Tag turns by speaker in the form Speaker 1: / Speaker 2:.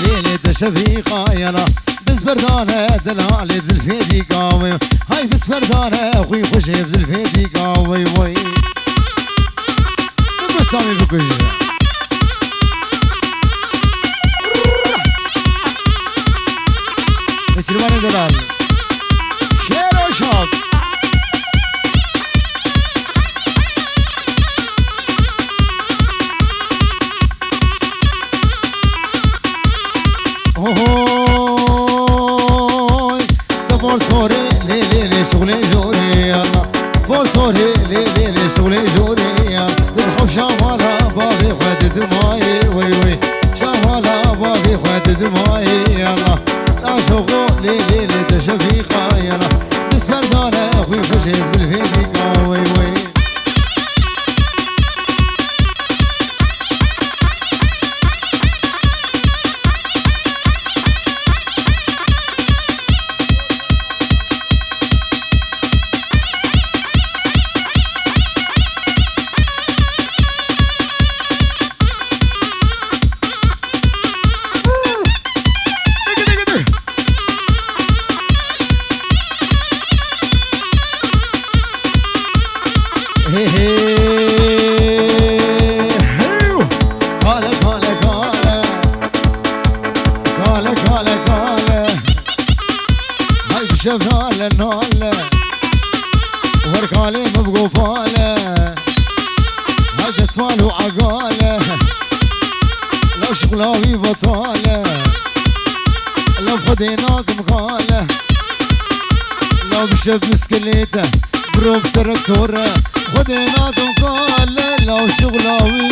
Speaker 1: ليلة شفيقة يلا بس بردانة دلالة دلفيدي قاوي هاي بس بردانة أخوي خشيف دلفيدي قاوي وي بكو سامي بكو جيجا سلمان دلال شير وشوق اوه دبور صوري لي لي لي شغلي جوري يلا بور صوري لي لي لي شغلي جوري يلا تدخل شمالة بابي خدت ماي وي وي شمالة بابي خدت ماي يلا لا شغل لي لي لي تشفيقة يلا بس بردانة اخوي خشي بزلفينيقة وي وي شفالة نالة وركالي مبقوفالة هاي اسفال وعقالة لو شغلاوي بطالة لو خديناك مقالة لو بشف مسكليته بروب تركتورة خديناك مقالة لو شغلاوي